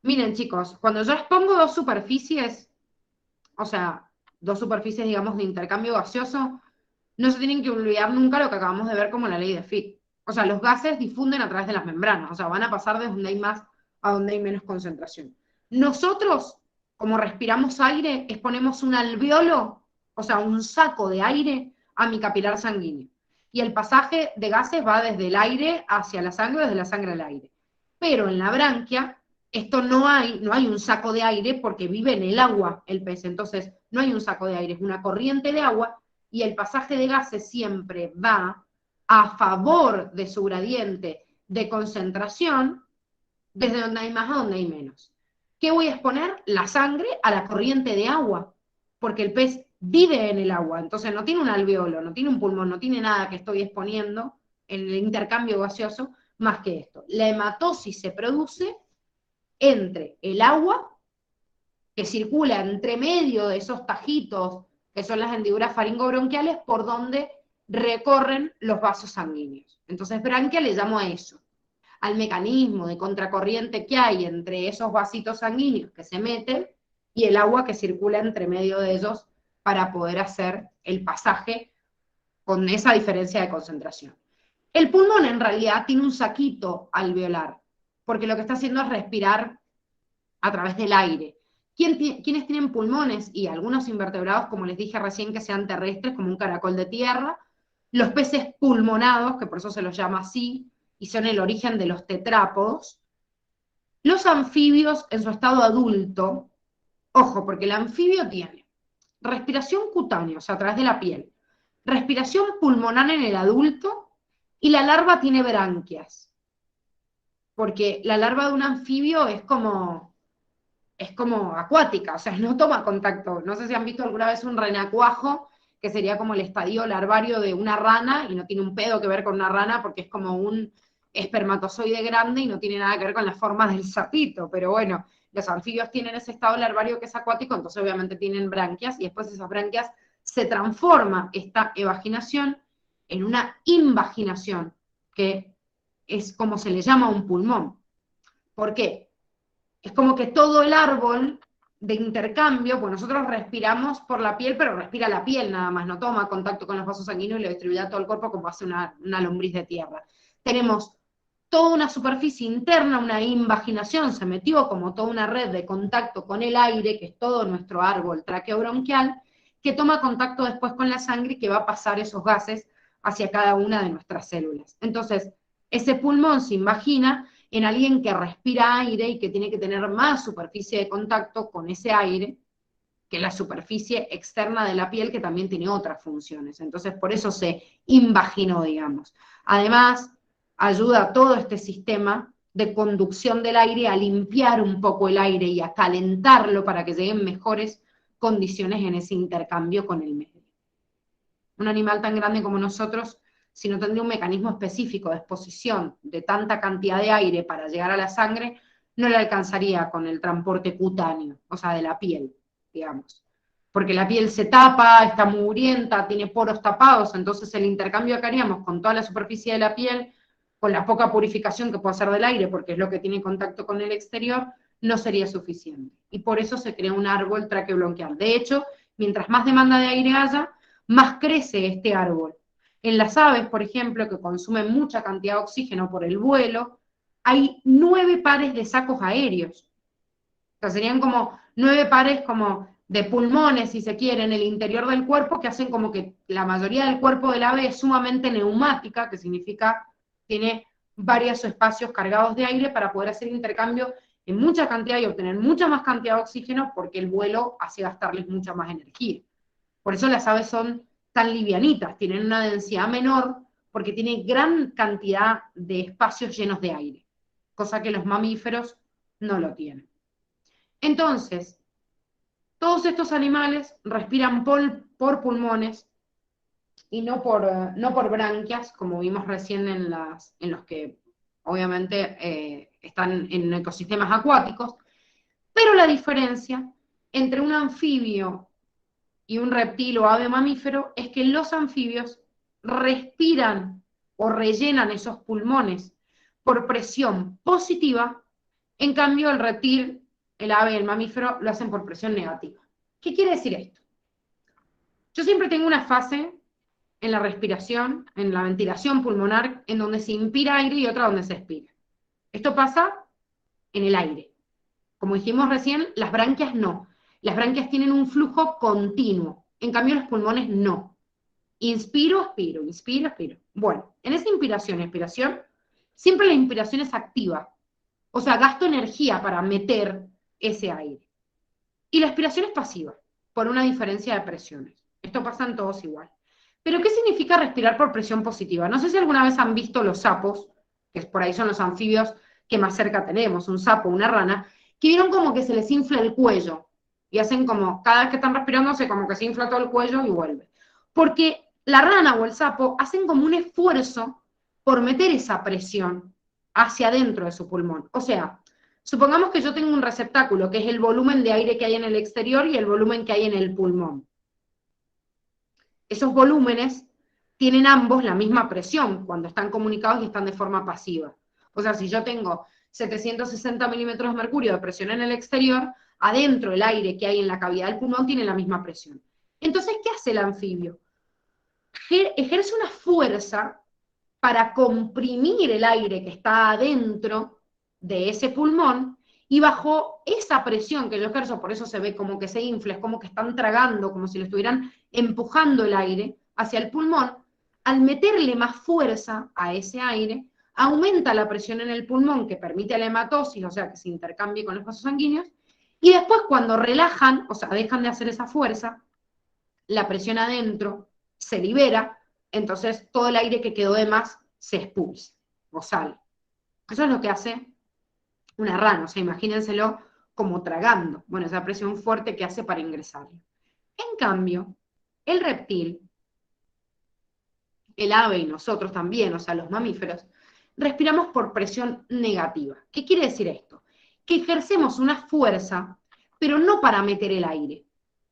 Miren, chicos, cuando yo expongo dos superficies, o sea, dos superficies, digamos, de intercambio gaseoso, no se tienen que olvidar nunca lo que acabamos de ver como la ley de Fick. O sea, los gases difunden a través de las membranas, o sea, van a pasar de donde hay más a donde hay menos concentración. Nosotros, como respiramos aire, exponemos un alveolo, o sea, un saco de aire a mi capilar sanguíneo. Y el pasaje de gases va desde el aire hacia la sangre, desde la sangre al aire. Pero en la branquia, esto no hay un saco de aire porque vive en el agua el pez. Entonces, no hay un saco de aire, es una corriente de agua y el pasaje de gases siempre va a favor de su gradiente de concentración, desde donde hay más a donde hay menos. ¿Qué voy a exponer? La sangre a la corriente de agua, porque el pez vive en el agua, entonces no tiene un alveolo, no tiene un pulmón, no tiene nada que estoy exponiendo en el intercambio gaseoso más que esto. La hematosis se produce entre el agua que circula entre medio de esos tajitos que son las hendiduras faringobronquiales, por donde recorren los vasos sanguíneos. Entonces, branquia le llamo a eso, al mecanismo de contracorriente que hay entre esos vasitos sanguíneos que se meten y el agua que circula entre medio de ellos para poder hacer el pasaje con esa diferencia de concentración. El pulmón en realidad tiene un saquito alveolar, porque lo que está haciendo es respirar a través del aire. ¿Quiénes tienen pulmones? Y algunos invertebrados, como les dije recién, que sean terrestres, como un caracol de tierra, los peces pulmonados, que por eso se los llama así, y son el origen de los tetrápodos, los anfibios en su estado adulto, ojo, porque el anfibio tiene respiración cutánea, o sea, a través de la piel, respiración pulmonar en el adulto, y la larva tiene branquias, porque la larva de un anfibio es como acuática, o sea, no toma contacto. No sé si han visto alguna vez un renacuajo, que sería como el estadio larvario de una rana, y no tiene un pedo que ver con una rana, porque es como un espermatozoide grande y no tiene nada que ver con la forma del sapito, pero bueno, los anfibios tienen ese estado larvario que es acuático, entonces obviamente tienen branquias, y después esas branquias se transforma esta evaginación en una invaginación, que es como se le llama a un pulmón. ¿Por qué? Es como que todo el árbol de intercambio, pues nosotros respiramos por la piel, pero respira la piel nada más, no toma contacto con los vasos sanguíneos y lo distribuye a todo el cuerpo como hace una lombriz de tierra. Tenemos toda una superficie interna, una invaginación, se metió como toda una red de contacto con el aire, que es todo nuestro árbol traqueobronquial, que toma contacto después con la sangre y que va a pasar esos gases hacia cada una de nuestras células. Entonces, ese pulmón se invagina en alguien que respira aire y que tiene que tener más superficie de contacto con ese aire que la superficie externa de la piel, que también tiene otras funciones. Entonces, por eso se invaginó, digamos. Además, ayuda a todo este sistema de conducción del aire a limpiar un poco el aire y a calentarlo para que lleguen mejores condiciones en ese intercambio con el medio. Un animal tan grande como nosotros, si no tendría un mecanismo específico de exposición de tanta cantidad de aire para llegar a la sangre, no le alcanzaría con el transporte cutáneo, o sea, de la piel, digamos. Porque la piel se tapa, está mugrienta, tiene poros tapados, entonces el intercambio que haríamos con toda la superficie de la piel, con la poca purificación que puede hacer del aire, porque es lo que tiene contacto con el exterior, no sería suficiente. Y por eso se crea un árbol traqueobronquial. De hecho, mientras más demanda de aire haya, más crece este árbol. En las aves, por ejemplo, que consumen mucha cantidad de oxígeno por el vuelo, hay 9 pares de sacos aéreos. O sea, serían como 9 pares como de pulmones, si se quiere, en el interior del cuerpo, que hacen como que la mayoría del cuerpo del ave es sumamente neumática, que significa tiene varios espacios cargados de aire para poder hacer intercambio en mucha cantidad y obtener mucha más cantidad de oxígeno, porque el vuelo hace gastarles mucha más energía. Por eso las aves son tan livianitas, tienen una densidad menor, porque tiene gran cantidad de espacios llenos de aire, cosa que los mamíferos no lo tienen. Entonces, todos estos animales respiran por pulmones y no por branquias, como vimos recién en los que obviamente están en ecosistemas acuáticos, pero la diferencia entre un anfibio y un reptil o ave mamífero es que los anfibios respiran o rellenan esos pulmones por presión positiva, en cambio el reptil, el ave y el mamífero lo hacen por presión negativa. ¿Qué quiere decir esto? Yo siempre tengo una fase en la respiración, en la ventilación pulmonar, en donde se inspira aire y otra donde se expira. Esto pasa en el aire. Como dijimos recién, las branquias no. Las branquias tienen un flujo continuo, en cambio los pulmones no. Inspiro, expiro, inspiro, expiro. Bueno, en esa inspiración y expiración, siempre la inspiración es activa. O sea, gasto energía para meter ese aire. Y la expiración es pasiva, por una diferencia de presiones. Esto pasa en todos igual. Pero ¿qué significa respirar por presión positiva? No sé si alguna vez han visto los sapos, que por ahí son los anfibios que más cerca tenemos, un sapo, una rana, que vieron como que se les infla el cuello. Y hacen como, cada vez que están respirando, como que se infla todo el cuello y vuelve. Porque la rana o el sapo hacen como un esfuerzo por meter esa presión hacia adentro de su pulmón. O sea, supongamos que yo tengo un receptáculo, que es el volumen de aire que hay en el exterior y el volumen que hay en el pulmón. Esos volúmenes tienen ambos la misma presión cuando están comunicados y están de forma pasiva. O sea, si yo tengo 760 milímetros de mercurio de presión en el exterior, adentro el aire que hay en la cavidad del pulmón tiene la misma presión. Entonces, ¿qué hace el anfibio? Ejerce una fuerza para comprimir el aire que está adentro de ese pulmón, y bajo esa presión que yo ejerzo, por eso se ve como que se infla, es como que están tragando, como si le estuvieran empujando el aire hacia el pulmón, al meterle más fuerza a ese aire, aumenta la presión en el pulmón que permite la hematosis, o sea, que se intercambie con los vasos sanguíneos, y después cuando relajan, o sea, dejan de hacer esa fuerza, la presión adentro se libera, entonces todo el aire que quedó de más se expulsa o sale. Eso es lo que hace una rana, o sea, imagínenselo como tragando, bueno, esa presión fuerte que hace para ingresarlo. En cambio, el reptil, el ave y nosotros también, o sea, los mamíferos, respiramos por presión negativa. ¿Qué quiere decir esto? Que ejercemos una fuerza, pero no para meter el aire,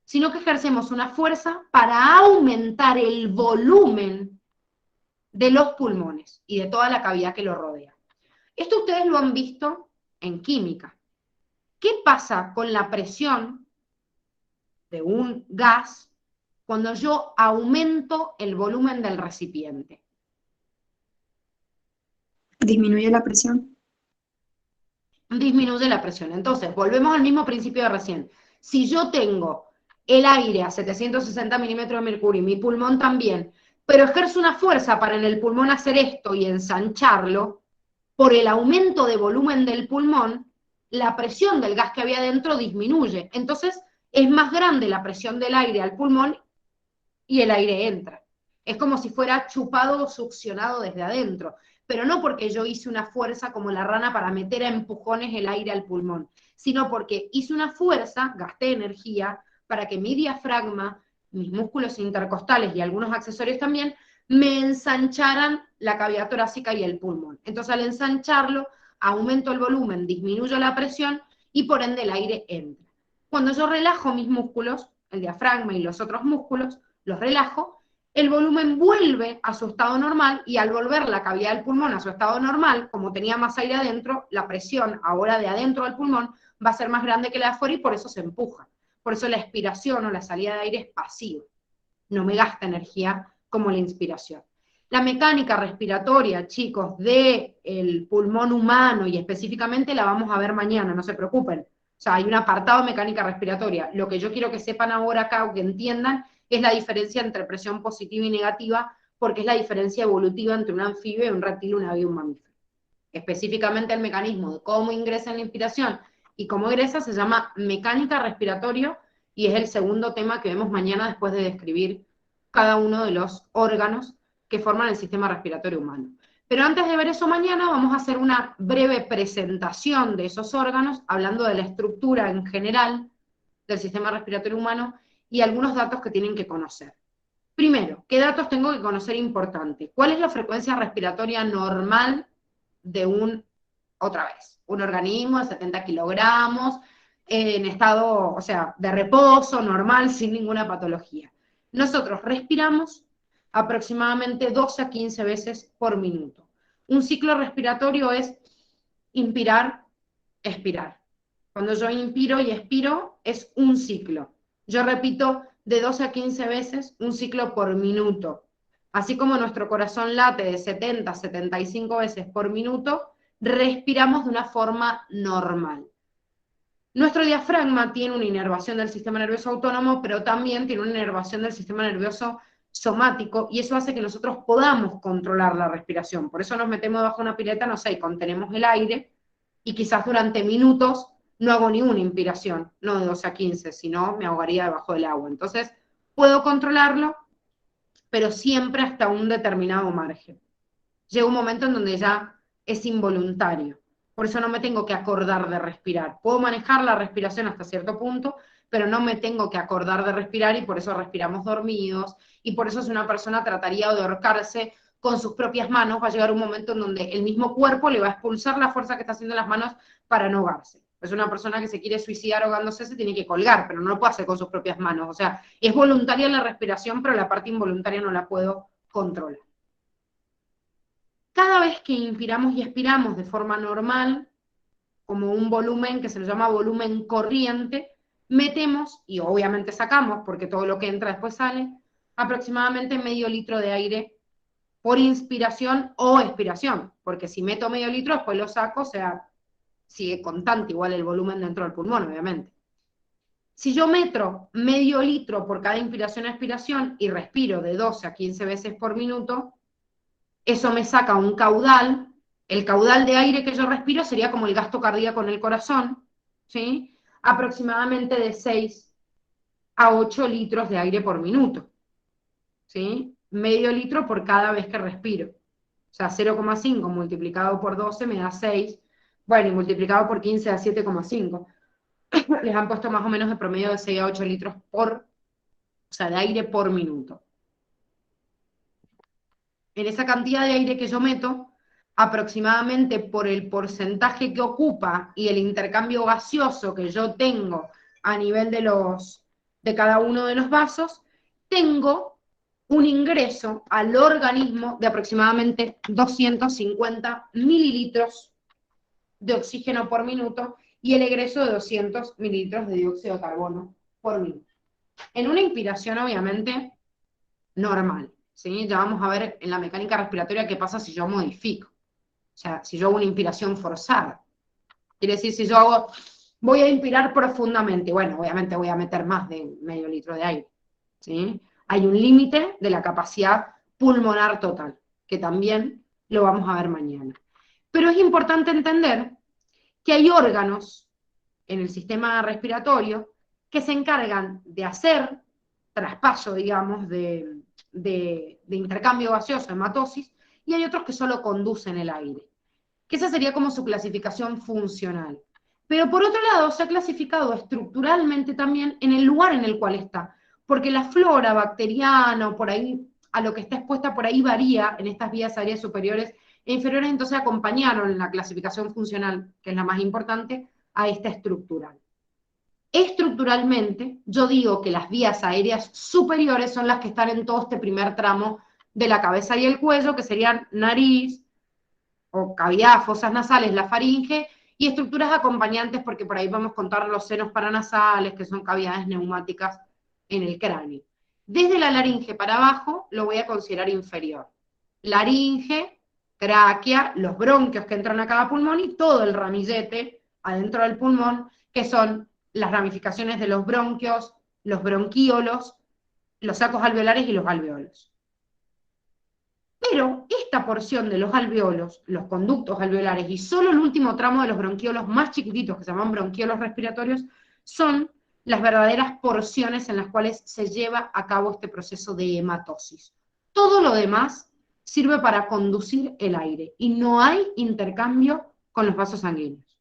sino que ejercemos una fuerza para aumentar el volumen de los pulmones y de toda la cavidad que lo rodea. Esto ustedes lo han visto en química. ¿Qué pasa con la presión de un gas cuando yo aumento el volumen del recipiente? Disminuye la presión. Disminuye la presión. Entonces, volvemos al mismo principio de recién. Si yo tengo el aire a 760 milímetros de mercurio y mi pulmón también, pero ejerzo una fuerza para en el pulmón hacer esto y ensancharlo, por el aumento de volumen del pulmón, la presión del gas que había dentro disminuye. Entonces, es más grande la presión del aire al pulmón y el aire entra. Es como si fuera chupado o succionado desde adentro, pero no porque yo hice una fuerza como la rana para meter a empujones el aire al pulmón, sino porque hice una fuerza, gasté energía, para que mi diafragma, mis músculos intercostales y algunos accesorios también, me ensancharan la cavidad torácica y el pulmón. Entonces, al ensancharlo, aumento el volumen, disminuyo la presión y por ende el aire entra. Cuando yo relajo mis músculos, el diafragma y los otros músculos, los relajo, el volumen vuelve a su estado normal y al volver la cavidad del pulmón a su estado normal, como tenía más aire adentro, la presión ahora de adentro del pulmón va a ser más grande que la de afuera y por eso se empuja. Por eso la expiración o la salida de aire es pasiva. No me gasta energía como la inspiración. La mecánica respiratoria, chicos, del pulmón humano y específicamente la vamos a ver mañana, no se preocupen. O sea, hay un apartado de mecánica respiratoria. Lo que yo quiero que sepan ahora acá o que entiendan es la diferencia entre presión positiva y negativa, porque es la diferencia evolutiva entre un anfibio y un reptil, un ave y un mamífero. Específicamente el mecanismo de cómo ingresa en la inspiración y cómo egresa se llama mecánica respiratoria y es el segundo tema que vemos mañana después de describir cada uno de los órganos que forman el sistema respiratorio humano. Pero antes de ver eso mañana, vamos a hacer una breve presentación de esos órganos, hablando de la estructura en general del sistema respiratorio humano y algunos datos que tienen que conocer. Primero, ¿qué datos tengo que conocer importante? ¿Cuál es la frecuencia respiratoria normal de un organismo de 70 kilogramos, en estado, o sea, de reposo, normal, sin ninguna patología? Nosotros respiramos aproximadamente 12 a 15 veces por minuto. Un ciclo respiratorio es inspirar, expirar. Cuando yo inspiro y expiro es un ciclo. Yo repito de 12 a 15 veces un ciclo por minuto. Así como nuestro corazón late de 70 a 75 veces por minuto, respiramos de una forma normal. Nuestro diafragma tiene una inervación del sistema nervioso autónomo, pero también tiene una inervación del sistema nervioso somático, y eso hace que nosotros podamos controlar la respiración. Por eso nos metemos bajo una pileta, no sé, y contenemos el aire, y quizás durante minutos no hago ni una inspiración, no de 12 a 15, sino me ahogaría debajo del agua. Entonces, puedo controlarlo, pero siempre hasta un determinado margen. Llega un momento en donde ya es involuntario. Por eso no me tengo que acordar de respirar. Puedo manejar la respiración hasta cierto punto, pero no me tengo que acordar de respirar, y por eso respiramos dormidos, y por eso si una persona trataría de ahorcarse con sus propias manos, va a llegar un momento en donde el mismo cuerpo le va a expulsar la fuerza que está haciendo las manos para no ahogarse. Es una persona que se quiere suicidar ahogándose, se tiene que colgar, pero no lo puede hacer con sus propias manos. O sea, es voluntaria la respiración, pero la parte involuntaria no la puedo controlar. Cada vez que inspiramos y expiramos de forma normal, como un volumen que se le llama volumen corriente, metemos, y obviamente sacamos, porque todo lo que entra después sale, aproximadamente medio litro de aire por inspiración o expiración, porque si meto medio litro, después lo saco, o sea, sigue constante igual el volumen dentro del pulmón, obviamente. Si yo meto medio litro por cada inspiración o expiración y respiro de 12 a 15 veces por minuto, eso me saca un caudal. El caudal de aire que yo respiro sería como el gasto cardíaco en el corazón, ¿sí? Aproximadamente de 6 a 8 litros de aire por minuto, ¿sí? Medio litro por cada vez que respiro. O sea, 0,5 multiplicado por 12 me da 6, bueno, y multiplicado por 15 da 7,5. Les han puesto más o menos de promedio de 6 a 8 litros de aire por minuto. En esa cantidad de aire que yo meto, aproximadamente por el porcentaje que ocupa y el intercambio gaseoso que yo tengo a nivel de cada uno de los vasos, tengo un ingreso al organismo de aproximadamente 250 mililitros de oxígeno por minuto y el egreso de 200 mililitros de dióxido de carbono por minuto. En una inspiración, obviamente, normal, ¿sí? Ya vamos a ver en la mecánica respiratoria qué pasa si yo modifico. O sea, si yo hago una inspiración forzada. Quiere decir, si yo voy a inspirar profundamente, bueno, obviamente voy a meter más de medio litro de aire, ¿sí? Hay un límite de la capacidad pulmonar total, que también lo vamos a ver mañana. Pero es importante entender que hay órganos en el sistema respiratorio que se encargan de hacer traspaso, digamos, de intercambio gaseoso, hematosis, y hay otros que solo conducen el aire, que esa sería como su clasificación funcional. Pero por otro lado, se ha clasificado estructuralmente también en el lugar en el cual está, porque la flora bacteriana o por ahí, a lo que está expuesta por ahí varía en estas vías aéreas superiores e inferiores, entonces acompañaron en la clasificación funcional, que es la más importante, a esta estructural. Estructuralmente, yo digo que las vías aéreas superiores son las que están en todo este primer tramo de la cabeza y el cuello, que serían nariz, o cavidad, fosas nasales, la faringe, y estructuras acompañantes, porque por ahí vamos a contar los senos paranasales, que son cavidades neumáticas en el cráneo. Desde la laringe para abajo lo voy a considerar inferior. Laringe, tráquea, los bronquios que entran a cada pulmón y todo el ramillete adentro del pulmón, que son las ramificaciones de los bronquios, los bronquíolos, los sacos alveolares y los alveolos. Pero esta porción de los alveolos, los conductos alveolares y solo el último tramo de los bronquiolos más chiquititos, que se llaman bronquiolos respiratorios, son las verdaderas porciones en las cuales se lleva a cabo este proceso de hematosis. Todo lo demás sirve para conducir el aire y no hay intercambio con los vasos sanguíneos.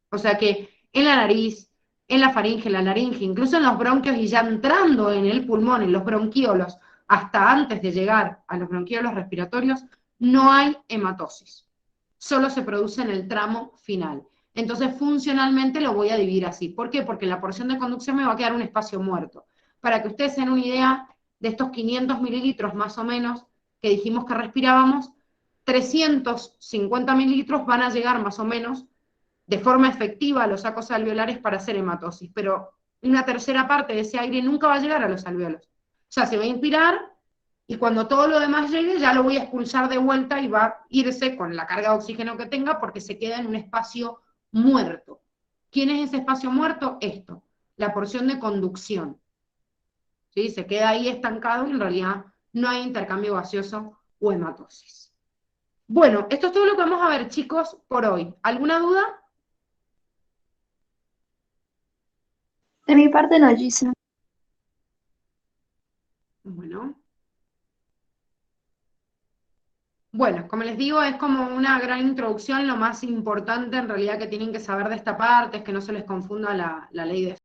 O sea que en la nariz, en la faringe, la laringe, incluso en los bronquios y ya entrando en el pulmón, en los bronquiolos, hasta antes de llegar a los bronquiolos respiratorios, no hay hematosis. Solo se produce en el tramo final. Entonces, funcionalmente lo voy a dividir así. ¿Por qué? Porque en la porción de conducción me va a quedar un espacio muerto. Para que ustedes se den una idea de estos 500 mililitros más o menos que dijimos que respirábamos, 350 mililitros van a llegar más o menos de forma efectiva a los sacos alveolares para hacer hematosis, pero una tercera parte de ese aire nunca va a llegar a los alveolos. O sea, se va a inspirar y cuando todo lo demás llegue ya lo voy a expulsar de vuelta y va a irse con la carga de oxígeno que tenga porque se queda en un espacio muerto. ¿Quién es ese espacio muerto? Esto, la porción de conducción. ¿Sí? Se queda ahí estancado y en realidad no hay intercambio gaseoso o hematosis. Bueno, esto es todo lo que vamos a ver, chicos, por hoy. ¿Alguna duda? De mi parte no, Gisa. Bueno. Bueno, como les digo, es como una gran introducción. Lo más importante en realidad que tienen que saber de esta parte es que no se les confunda la ley de